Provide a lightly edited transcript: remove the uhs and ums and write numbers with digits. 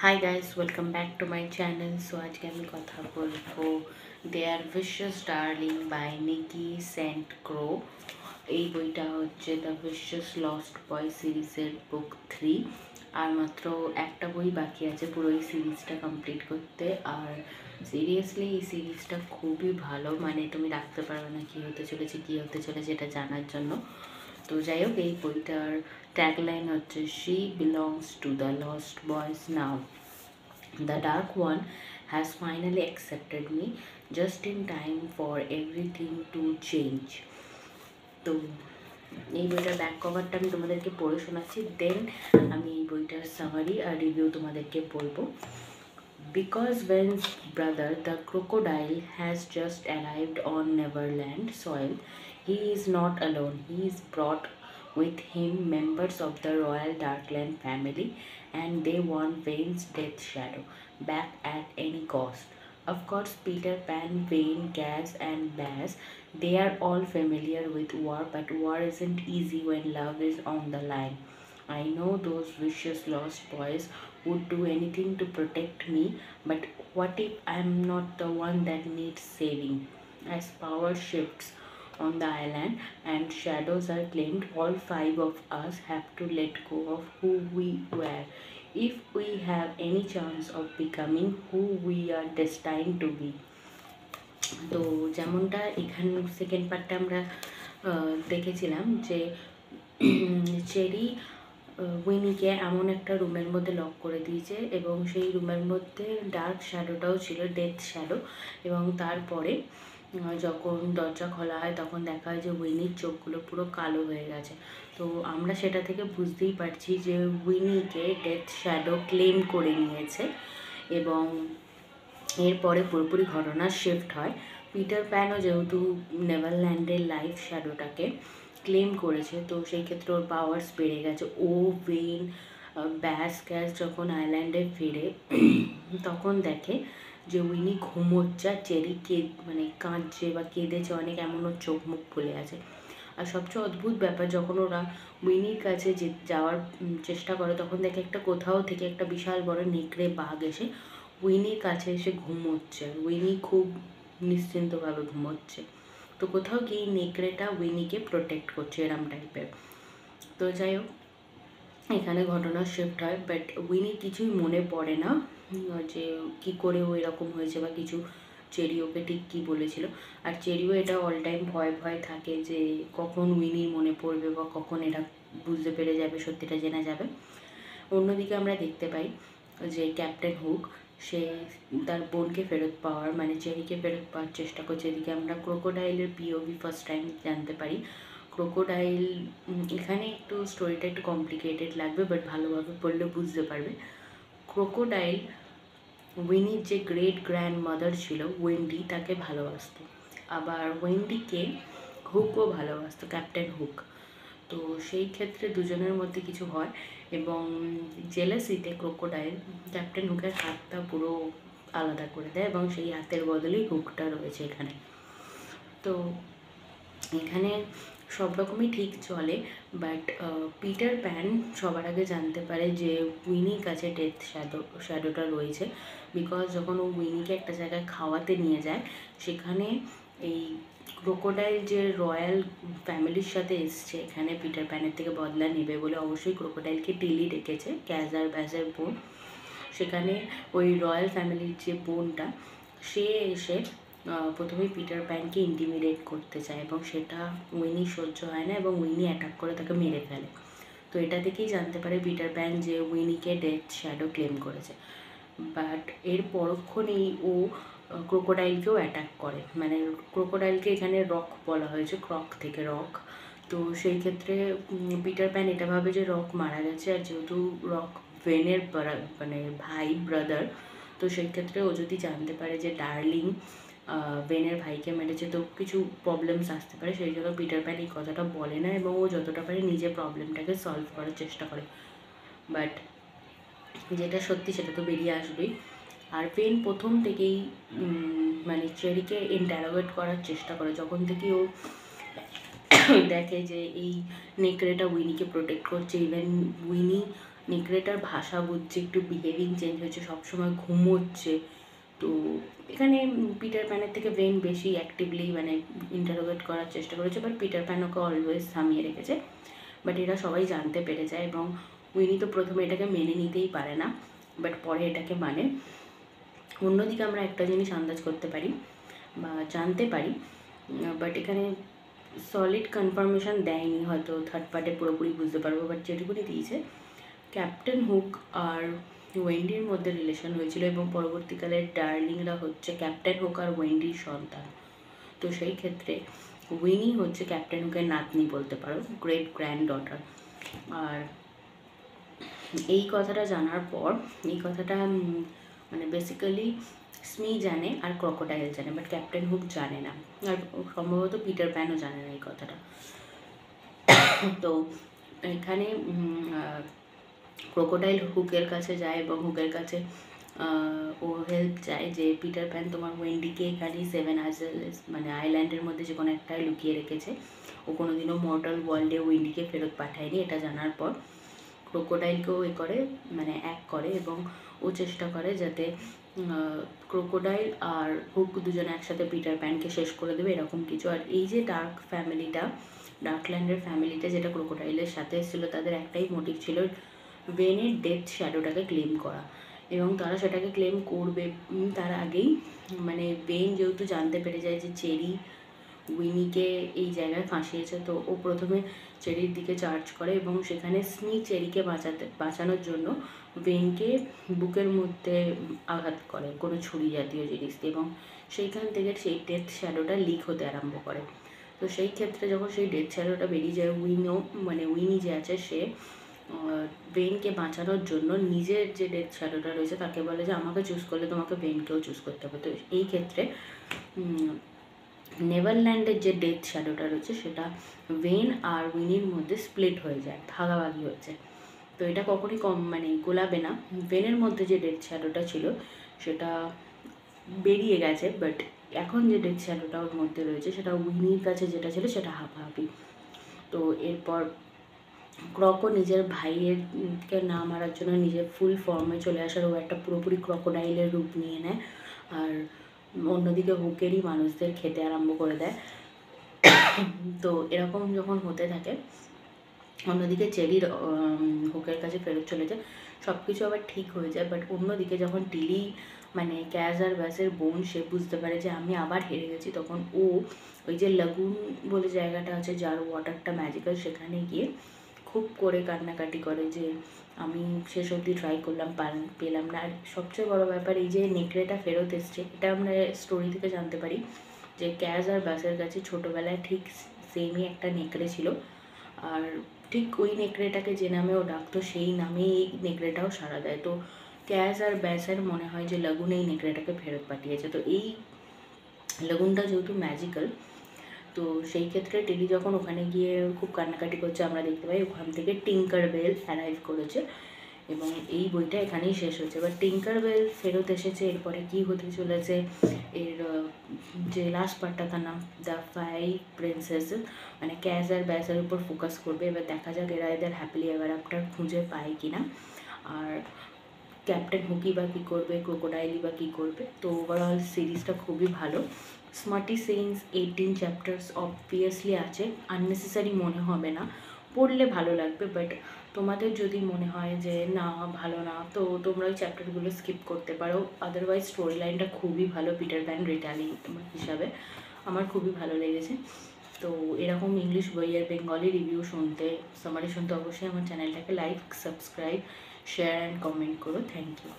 Hi guys, welcome back to my channel. So আজকে আমি কথা বলবো দেয়ার ভিশাস ডার্লিং বাই নিকি সেন্ট ক্রো। এই বইটা হচ্ছে দ্য ভিশাস লস্ট বয় সিরিজের বুক 3। আর মাত্র একটা বই বাকি আছে পুরো এই সিরিজটা কমপ্লিট করতে। আর সিরিয়াসলি এই সিরিজটা খুবই ভালো, মানে তুমি রাখতে পারবে না কী হতে চলেছে এটা জানার জন্য। তো যাই হোক, এই বইটার ট্যাগলাইন হচ্ছে she belongs to the lost boys now, the Dark One has finally accepted me just in time for everything to change. তো এই বইটার ব্যাক কভারটা আমি তোমাদেরকে পড়ে শোনাচ্ছি, দেন আমি এই বইটার সামারি আর রিভিউ তোমাদেরকে বলবো। Because Ben's brother, the crocodile, has just arrived on Neverland soil, he is not alone. He is brought with him members of the royal Darkland family, and they want Vane's death shadow back at any cost. Of course, Peter Pan, Vane, Gaz, and Baz, they are all familiar with war, but war isn't easy when love is on the line. I know those vicious lost boys would do anything to protect me, but what if I'm not the one that needs saving? As power shifts on the island and shadows are claimed, all five of us have to let go of who we were if we have any chance of becoming who we are destined to be. তো যেমনটা এখানে second পার্টটা আমরা দেখেছিলাম যে cherry উইনিকে এমন একটা রুমের মধ্যে লক করে দিয়েছে এবং সেই রুমের মধ্যে ডার্ক শ্যাডোটাও ছিল, ডেথ শ্যাডো। এবং তারপরে যখন দরজা খোলা হয় তখন দেখা হয় যে উইনির চোখগুলো পুরো কালো হয়ে গেছে। তো আমরা সেটা থেকে বুঝতেই পারছি যে উইনিকে ডেথ শ্যাডো ক্লেম করে নিয়েছে এবং এরপরে পুরোপুরি ঘটনা শিফট হয়। পিটার প্যানও যেহেতু নেভারল্যান্ডের লাইফ শ্যাডোটাকে ক্লেম করেছে, তো সেই ক্ষেত্রে ওর পাওয়ার্স বেড়ে গেছে। ও ভেন ব্যাস গ্যাস যখন আইল্যান্ডে ফিরে তখন দেখে যে উইনি ঘুমোচ্ছে আর চেরি মানে কাঁদছে বা কেঁদেছে অনেক, এমন ওর চোখ মুখ ফুলে আছে। আর সবচেয়ে অদ্ভুত ব্যাপার, যখন ওরা উইনির কাছে যাওয়ার চেষ্টা করে তখন দেখে একটা কোথাও থেকে একটা বিশাল বড় নেকড়ে বাঘ এসে উইনির কাছে এসে ঘুমোচ্ছে। উইনি খুব নিশ্চিন্তভাবে ঘুমোচ্ছে। তো কোথাও কি নেকড়েটা উইনিকে প্রোটেক্ট করছে এরম টাইপের। তো যাই হোক, এখানে ঘটনা শিফট হয়, বাট উইনি কিছুই মনে পড়ে না যে কি করে ও এরকম হয়েছে বা কিছু। চেরি ওকে ঠিক কী বলেছিল। আর চেরিও এটা অল টাইম ভয় ভয় থাকে যে কখন উইনির মনে পড়বে বা কখন এরা বুঝতে পেরে যাবে, সত্যিটা জেনে যাবে। অন্যদিকে আমরা দেখতে পাই যে ক্যাপ্টেন হুক সে তার বোনকে ফেরত পাওয়ার, মানে চেরিকে ফেরত পাওয়ার চেষ্টা করছে। এদিকে আমরা ক্রোকোডাইলের পিওভি ফার্স্ট টাইম জানতে পারি। ক্রোকোডাইল এখানে একটু স্টোরিটা একটু কমপ্লিকেটেড লাগবে, বাট ভালোভাবে পড়লে বুঝতে পারবে। ক্রোকোডাইল উইনির যে গ্রেট গ্র্যান্ড মাদার ছিল ওয়েন্ডি, তাকে ভালোবাসতো। আবার ওয়েন্ডিকে হুকও ভালোবাসতো, ক্যাপ্টেন হুক। তো সেই ক্ষেত্রে দুজনের মধ্যে কিছু হয় এবং জেলাসিতে ক্রোকোডাইল ক্যাপ্টেন হুকের হাতটা পুরো আলাদা করে দেয় এবং সেই হাতের বদলেই হুকটা রয়েছে এখানে। তো এখানে সব রকমই ঠিক চলে, বাট পিটার প্যান সবার আগে জানতে পারে যে উইনির কাছে ডেথ শ্যাডোটা রয়েছে। বিকজ যখন ও উইনিকে একটা জায়গায় খাওয়াতে নিয়ে যায়, সেখানে এই ক্রোকোডাইল যে রয়্যাল ফ্যামিলির সাথে এসছে এখানে পিটার প্যানের থেকে বদলা নেবে বলে, অবশ্যই ক্রোকোডাইলকে টিলি ডেকেছে, ক্যাজার ব্যাজের বোন। সেখানে ওই রয়্যাল ফ্যামিলির যে বোনটা সে এসে প্রথমেই পিটার প্যানকে ইন্টিমিডেট করতে চায় এবং সেটা উইনি সহ্য হয় না এবং উইনি অ্যাটাক করে তাকে মেরে ফেলে। তো এটা থেকেই জানতে পারে পিটার প্যান যে উইনিকে ডেথ শ্যাডো ক্লেম করেছে। বাট এর পরক্ষণেই ও ক্রোকোডাইলকেও অ্যাটাক করে, মানে ক্রোকোডাইলকে এখানে রক বলা হয়েছে, ক্রক থেকে রক। তো সেই ক্ষেত্রে পিটার প্যান এটা ভাবে যে রক মারা গেছে, আর যেহেতু রক ভেনের মানে ভাই ব্রাদার, তো সেই ক্ষেত্রে ও যদি জানতে পারে যে ডার্লিং ভেনের ভাইকে মেরেছে তো কিছু প্রবলেমস আসতে পারে, সেই জন্য পিটার প্যান এই কথাটা বলে না এবং ও যতটা পারে নিজের প্রবলেমটাকে সলভ করার চেষ্টা করে। বাট যেটা সত্যি সেটা তো বেরিয়ে আসবেই। আর ভেন প্রথম থেকেই মানে চেরিকে ইন্টারোগেট করার চেষ্টা করে, যখন থেকে ও দেখে যে এই নেকড়েটা উইনিকে প্রোটেক্ট করছে। ইভেন উইনি নেকড়েটার ভাষা বুঝছে, একটু বিহেভিং চেঞ্জ হয়েছে, সবসময় ঘুমোচ্ছে। তো এখানে পিটার প্যানের থেকে ভেন বেশি অ্যাক্টিভলি মানে ইন্টারোগেট করার চেষ্টা করেছে, but Peter pan okay always থামিয়ে রেখেছে। বাট এরা সবাই জানতে পেরে যায় এবং উইনি তো প্রথমে এটাকে মেনে নিতেই পারে না, বাট পরে এটাকে মানে। অন্যদিকে আমরা একটা জিনিস আন্দাজ করতে পারি বা জানতে পারি, বাট এখানে সলিড কনফার্মেশন দেয়নি, হয়তো থার্ড পার্টে পুরোপুরি বুঝতে পারবো, বাট যেটুকুনি দিয়েছে ক্যাপ্টেন হুক আর ওয়েন্ডির মধ্যে রিলেশন হয়েছিল এবং পরবর্তীকালে ডার্লিংরা হচ্ছে ক্যাপ্টেন হুক আর ওয়েন্ডির সন্তান। তো সেই ক্ষেত্রে উইনি হচ্ছে ক্যাপ্টেন হুকের নাতনি বলতে পারো, গ্রেট গ্র্যান্ড ডটার। আর এই কথাটা জানার পর এই কথাটা মানে বেসিক্যালি স্মি জানে আর ক্রোকোডাইল জানে, বাট ক্যাপ্টেন হুক জানে না, আর সম্ভবত পিটার প্যানও জানে না এই কথাটা। তো এখানে ক্রোকোডাইল হুকের কাছে যায় এবং হুকের কাছে ও হেল্প চায় যে পিটার প্যান তোমার ওয়েন্ডিকে এখানে 7 মানে আইল্যান্ডের মধ্যে যে কোনো একটাই লুকিয়ে রেখেছে, ও কোনোদিনও মর্টাল ওয়ার্ল্ডে ওয়েন্ডিকে ফেরত পাঠায়নি। এটা জানার পর ক্রোকোডাইলকেও করে মানে এক করে এবং ও চেষ্টা করে যাতে ক্রোকোডাইল আর হুক দুজনে একসাথে পিটার প্যানকে শেষ করে দেবে এরকম কিছু। আর এই যে ডার্কল্যান্ডের ফ্যামিলিটা যেটা ক্রোকোডাইলের সাথে এসেছিল, তাদের একটাই মোটিভ ছিল ভেনের ডেথ শ্যাডোটাকে ক্লেম করা, এবং তারা সেটাকে ক্লেম করবে তার আগেই মানে ভেন যেহেতু জানতে পেরে যায় যে চেরি উইনিকে এই জায়গায় ফাঁসিয়েছে, তো ও প্রথমে চেরির দিকে চার্জ করে এবং সেখানে স্মি চেরিকে বাঁচানোর জন্য ভেনকে বুকের মধ্যে আঘাত করে কোনো ছুরি জাতীয় জিনিস দিয়ে, এবং সেইখান থেকে সেই ডেথ শ্যাডোটা লিক হতে আরম্ভ করে। তো সেই ক্ষেত্রে যখন সেই ডেথ শ্যাডোটা বেরিয়ে যায়, উইনি যে আছে সে ভেনকে বাঁচানোর জন্য নিজের যে ডেথ শ্যাডোটা রয়েছে তাকে বলে যে আমাকে চুজ করলে তোমাকে ভেনকেও চুজ করতে হবে। তো এই ক্ষেত্রে নেভারল্যান্ডের যে ডেথ শ্যাডোটা রয়েছে সেটা ভেন আর উইনির মধ্যে স্প্লিট হয়ে যায়, ভাগাভাগি হয়ে যায়। তো এটা কখনই মানে গোলাবে না। ভেনের মধ্যে যে ডেথ শ্যাডোটা ছিল সেটা বেরিয়ে গেছে, বাট এখন যে ডেথ শ্যাডোটা ওর মধ্যে রয়েছে সেটা উইনির কাছে যেটা ছিল সেটা হাঁপাহাঁপি। তো এরপর ক্রকো নিজের ভাইয়েরকে না মারার জন্য নিজের ফুল ফর্মে চলে আসার ও একটা পুরোপুরি ক্রকোডাইলের রূপ নিয়ে নেয়, আর অন্যদিকে হুকেরই মানুষদের খেতে আরম্ভ করে দেয়। তো এরকম যখন হতে থাকে, অন্যদিকে চেরির হুকের কাছে ফেরত চলে যায়, সব কিছু আবার ঠিক হয়ে যায়। বাট অন্যদিকে যখন টিলি মানে ক্যাজ আর ব্যাসের বোন সে বুঝতে পারে যে আমি আবার হেরে গেছি, তখন ও ওই যে লাগুন বলে জায়গাটা আছে যার ওয়াটারটা ম্যাজিক্যাল, সেখানে গিয়ে খুব করে কান্নাকাটি করে যে আমি শেষ অবধি ট্রাই করলাম পেলাম না। আর সবচেয়ে বড় ব্যাপার এই যে নেকড়েটা ফেরত এসছে, এটা আমরা স্টোরি থেকে জানতে পারি যে ক্যাজ আর ব্যাসের কাছে ছোটোবেলায় ঠিক সেমই একটা নেকড়ে ছিল, আর ঠিক ওই নেকড়েটাকে যে নামে ও ডাকতো সেই নামেই এই নেকড়েটাও সাড়া দেয়। তো ক্যাজ আর ব্যাসের মনে হয় যে লাগুন এই নেকড়েটাকে ফেরত পাঠিয়েছে। তো এই লাগুনটা যেহেতু ম্যাজিক্যাল, তো সেই ক্ষেত্রে টেলি যখন ওখানে গিয়ে খুব কান্নাকাটি করছে, আমরা দেখতে পাই ওখান থেকে টিঙ্কার বেল অ্যারাইভ করেছে এবং এই বইটা এখানেই শেষ হয়েছে। এবার টিঙ্কার বেল ফেরত এসেছে, এরপরে কী হতে চলেছে এর যে লাস্ট পার্টটা তার নাম দ্য 5 প্রিন্সেস, মানে ক্যাজ আর ব্যাসের উপর ফোকাস করবে। এবার দেখা যাক এরা এদের হ্যাপিলি এভার আফটার খুঁজে পায় কিনা, আর ক্যাপ্টেন হুকি বা কী করবে, ক্রোকোডাইলি বা কী করবে। তো ওভারঅল সিরিজটা খুবই ভালো। স্মার্টি সেইন্স 18 চ্যাপ্টার্স অবভিয়াসলি আছে, আননেসেসারি মনে হবে না, পড়লে ভালো লাগবে। বাট তোমাদের যদি মনে হয় যে না ভালো না, তো তোমরা ওই চ্যাপ্টারগুলো স্কিপ করতে পারো। আদারওয়াইজ স্টোরি লাইনটা খুবই ভালো পিটার প্যান রিটেলিং হিসাবে, আমার খুবই ভালো লেগেছে। তো এরকম ইংলিশ বইয়ের বেঙ্গলি রিভিউ শুনতে, সামারি শুনতে অবশ্যই আমার চ্যানেলটাকে like, subscribe, share and comment করো। Thank you.